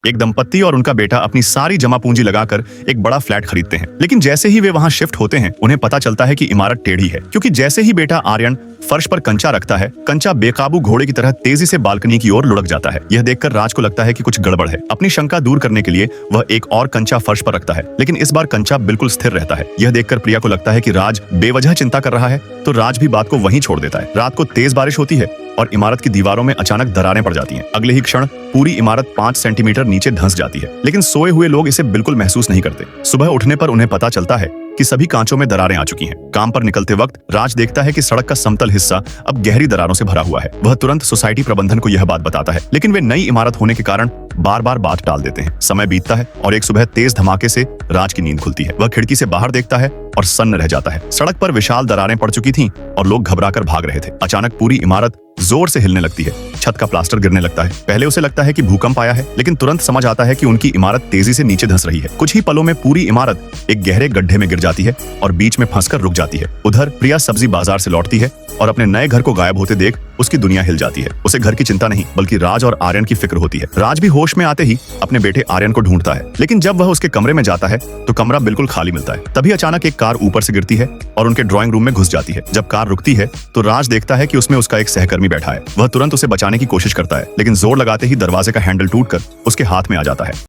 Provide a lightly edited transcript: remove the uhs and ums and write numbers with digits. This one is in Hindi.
एक दंपत्ति और उनका बेटा अपनी सारी जमा पूंजी लगाकर एक बड़ा फ्लैट खरीदते हैं, लेकिन जैसे ही वे वहां शिफ्ट होते हैं उन्हें पता चलता है कि इमारत टेढ़ी है, क्योंकि जैसे ही बेटा आर्यन फर्श पर कंचा रखता है, कंचा बेकाबू घोड़े की तरह तेजी से बालकनी की ओर लुढ़क जाता है। यह देखकर राज को लगता है कि कुछ गड़बड़ है। अपनी शंका दूर करने के लिए वह एक और कंचा फर्श पर रखता है, लेकिन इस बार कंचा बिल्कुल स्थिर रहता है। यह देखकर प्रिया को लगता है कि राज बेवजह चिंता कर रहा है, तो राज भी बात को वहीं छोड़ देता है। रात को तेज बारिश होती है और इमारत की दीवारों में अचानक दरारें पड़ जाती हैं। अगले ही क्षण पूरी इमारत 5 सेंटीमीटर नीचे धंस जाती है, लेकिन सोए हुए लोग इसे बिल्कुल महसूस नहीं करते। सुबह उठने पर उन्हें पता चलता है कि सभी कांचों में दरारें आ चुकी हैं। काम पर निकलते वक्त राज देखता है कि सड़क का समतल हिस्सा अब गहरी दरारों से भरा हुआ है। वह तुरंत सोसाइटी प्रबंधन को यह बात बताता है, लेकिन वे नई इमारत होने के कारण बार बार बात टाल देते हैं। समय बीतता है और एक सुबह तेज धमाके से राज की नींद खुलती है। वह खिड़की से बाहर देखता है और सन्न रह जाता है। सड़क पर विशाल दरारें पड़ चुकी थीं और लोग घबराकर भाग रहे थे। अचानक पूरी इमारत जोर से हिलने लगती है। छत का प्लास्टर गिरने लगता है। पहले उसे लगता है कि भूकंप आया है, लेकिन तुरंत समझ आता है कि उनकी इमारत तेजी से नीचे धंस रही है। कुछ ही पलों में पूरी इमारत एक गहरे गड्ढे में गिर जाती है और बीच में फंसकर रुक जाती है। उधर प्रिया सब्जी बाजार से लौटती है और अपने नए घर को गायब होते देख उसकी दुनिया हिल जाती है। उसे घर की चिंता नहीं, बल्कि राज और आर्यन की फिक्र होती है। राज भी होश में आते ही अपने बेटे आर्यन को ढूंढता है, लेकिन जब वह उसके कमरे में जाता है तो कमरा बिल्कुल खाली मिलता है। तभी अचानक एक कार ऊपर से गिरती है और उनके ड्राइंग रूम में घुस जाती है। जब कार रुकती है तो राज देखता है कि उसमें उसका एक सहकर्मी बैठा है। वह तुरंत उसे बचाने की कोशिश करता है, लेकिन जोर लगाते ही दरवाजे का हैंडल टूटकर उसके हाथ में आ जाता है।